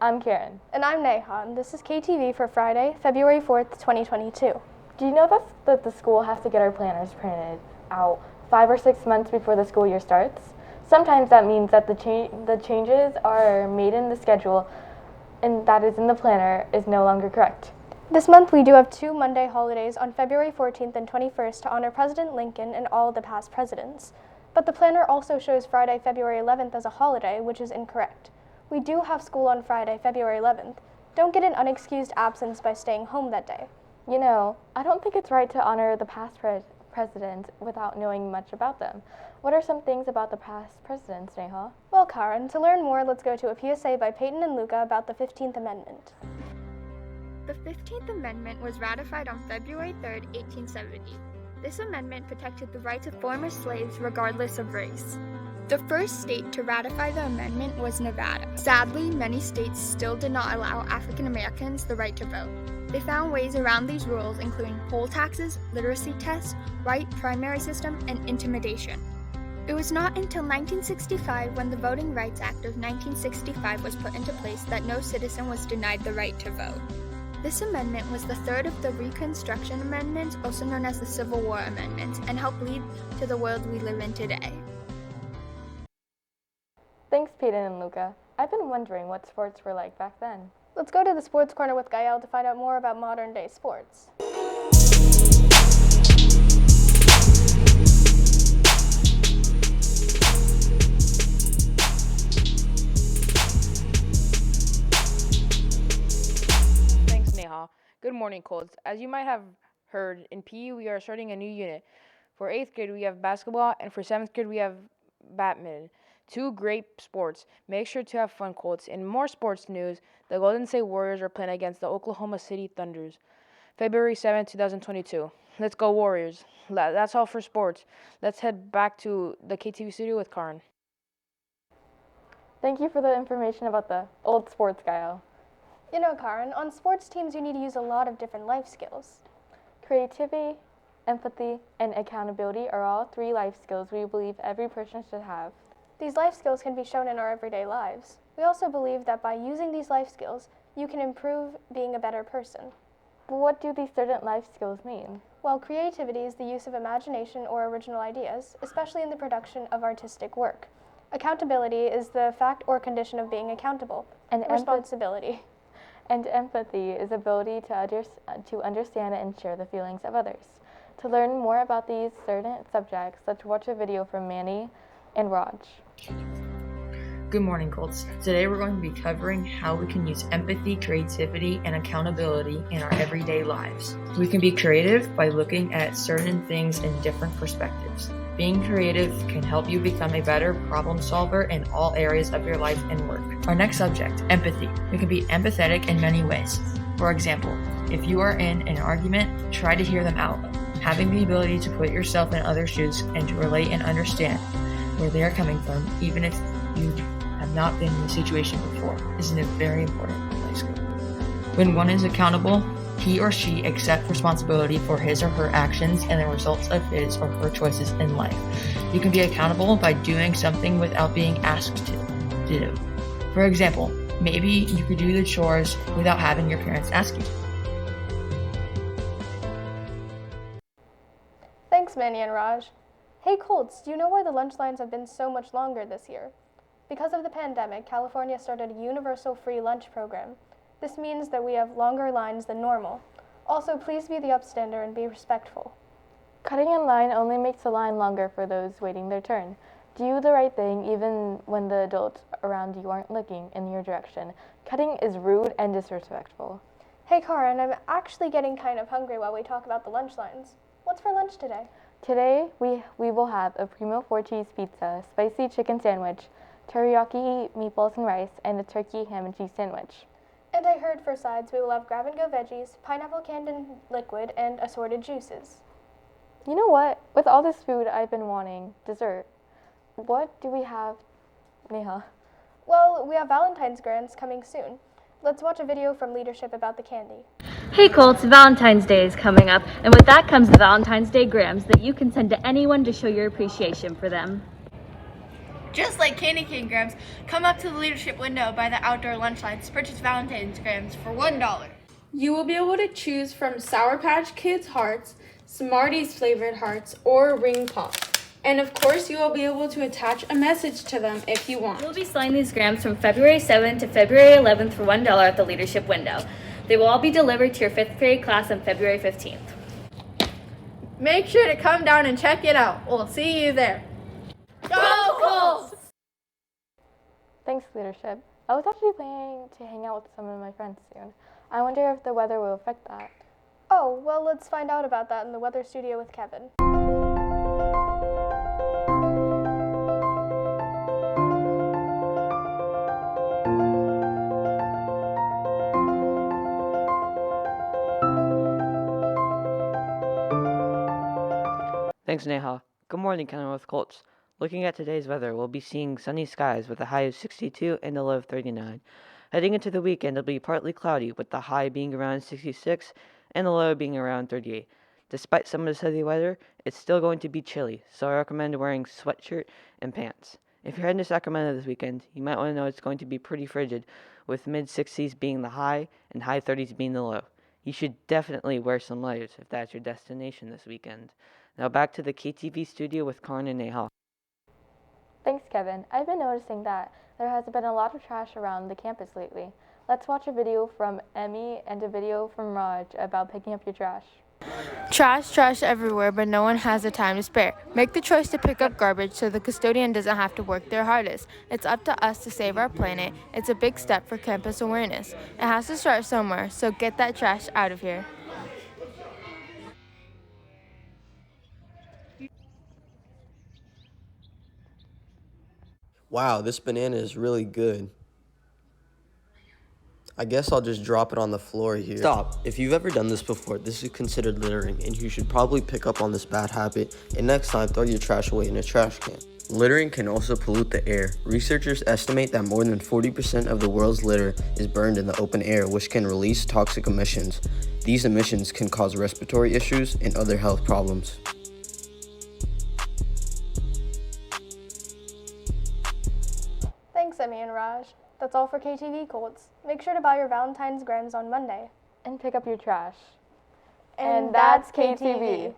I'm Karen. And I'm Neha, and this is KTV for Friday, February 4th, 2022. Do you know that the school has to get our planners printed out 5 or 6 months before the school year starts? Sometimes that means that the changes are made in the schedule and that is in the planner is no longer correct. This month we do have 2 Monday holidays on February 14th and 21st to honor President Lincoln and all the past presidents. But the planner also shows Friday, February 11th as a holiday, which is incorrect. We do have school on Friday, February 11th. Don't get an unexcused absence by staying home that day. You know, I don't think it's right to honor the past presidents without knowing much about them. What are some things about the past presidents, Neha? Well, Karen, to learn more, let's go to a PSA by Peyton and Luca about the 15th Amendment. The 15th Amendment was ratified on February 3, 1870. This amendment protected the rights of former slaves regardless of race. The first state to ratify the amendment was Nevada. Sadly, many states still did not allow African Americans the right to vote. They found ways around these rules, including poll taxes, literacy tests, white primary system, and intimidation. It was not until 1965, when the Voting Rights Act of 1965 was put into place, that no citizen was denied the right to vote. This amendment was the third of the Reconstruction Amendments, also known as the Civil War Amendments, and helped lead to the world we live in today. Thanks, Peyton and Luca. I've been wondering what sports were like back then. Let's go to the Sports Corner with Gael to find out more about modern-day sports. Thanks, Neha. Good morning, Colts. As you might have heard, in PE we are starting a new unit. For 8th grade we have basketball, and for 7th grade we have badminton. 2 great sports. Make sure to have fun, Colts. In more sports news, the Golden State Warriors are playing against the Oklahoma City Thunders. February 7, 2022. Let's go Warriors. That's all for sports. Let's head back to the KTV studio with Karen. Thank you for the information about the old sports, Gael. You know, Karen, on sports teams you need to use a lot of different life skills. Creativity, empathy, and accountability are all 3 life skills we believe every person should have. These life skills can be shown in our everyday lives. We also believe that by using these life skills, you can improve being a better person. But what do these certain life skills mean? Well, creativity is the use of imagination or original ideas, especially in the production of artistic work. Accountability is the fact or condition of being accountable. And responsibility. And empathy is ability to understand and share the feelings of others. To learn more about these certain subjects, let's watch a video from Manny and Raj. Good morning, Colts. Today we're going to be covering how we can use empathy, creativity, and accountability in our everyday lives. We can be creative by looking at certain things in different perspectives. Being creative can help you become a better problem solver in all areas of your life and work. Our next subject, empathy. We can be empathetic in many ways. For example, if you are in an argument, try to hear them out. Having the ability to put yourself in others' shoes and to relate and understand where they are coming from, even if you have not been in the situation before, is a very important life skill. When one is accountable, he or she accepts responsibility for his or her actions and the results of his or her choices in life. You can be accountable by doing something without being asked to do. For example, maybe you could do the chores without having your parents ask you. Thanks, Manny and Raj. Hey Colts, do you know why the lunch lines have been so much longer this year? Because of the pandemic, California started a universal free lunch program. This means that we have longer lines than normal. Also, please be the upstander and be respectful. Cutting in line only makes the line longer for those waiting their turn. Do the right thing even when the adults around you aren't looking in your direction. Cutting is rude and disrespectful. Hey Karen, I'm actually getting kind of hungry while we talk about the lunch lines. What's for lunch today? Today, we will have a primo 4-cheese pizza, spicy chicken sandwich, teriyaki meatballs and rice, and a turkey ham and cheese sandwich. And I heard for sides we will have grab-and-go veggies, pineapple canned in liquid, and assorted juices. You know what? With all this food I've been wanting, dessert. What do we have, Neha? Well, we have Valentine's grants coming soon. Let's watch a video from leadership about the candy. Hey Colts, Valentine's Day is coming up, and with that comes the Valentine's Day grams that you can send to anyone to show your appreciation for them. Just like candy cane grams, come up to the leadership window by the outdoor lunch lines to purchase Valentine's grams for $1. You will be able to choose from Sour Patch Kids hearts, Smarties flavored hearts, or Ring Pop. And of course, you will be able to attach a message to them if you want. We'll be selling these grams from February 7th to February 11th for $1 at the leadership window. They will all be delivered to your 5th grade class on February 15th. Make sure to come down and check it out. We'll see you there. Go Colts! Thanks, leadership. I was actually planning to hang out with some of my friends soon. I wonder if the weather will affect that. Oh, well, let's find out about that in the weather studio with Kevin. Thanks, Neha. Good morning, Kenilworth Colts. Looking at today's weather, we'll be seeing sunny skies with a high of 62 and a low of 39. Heading into the weekend, it'll be partly cloudy with the high being around 66 and the low being around 38. Despite some of the sunny weather, it's still going to be chilly, so I recommend wearing sweatshirt and pants. If you're heading to Sacramento this weekend, you might want to know it's going to be pretty frigid, with mid-60s being the high and high 30s being the low. You should definitely wear some layers if that's your destination this weekend. Now back to the KTV studio with Karn and Neha. Thanks, Kevin. I've been noticing that there has been a lot of trash around the campus lately. Let's watch a video from Emmy and a video from Raj about picking up your trash. Trash everywhere, but no one has the time to spare. Make the choice to pick up garbage so the custodian doesn't have to work their hardest. It's up to us to save our planet. It's a big step for campus awareness. It has to start somewhere, so get that trash out of here. Wow, this banana is really good. I guess I'll just drop it on the floor here. Stop. If you've ever done this before, this is considered littering, and you should probably pick up on this bad habit, and next time throw your trash away in a trash can. Littering can also pollute the air. Researchers estimate that more than 40% of the world's litter is burned in the open air, which can release toxic emissions. These emissions can cause respiratory issues and other health problems. Thanks, Emmy and Raj. That's all for KTV Colts. Make sure to buy your Valentine's grams on Monday. And pick up your trash. And that's KTV.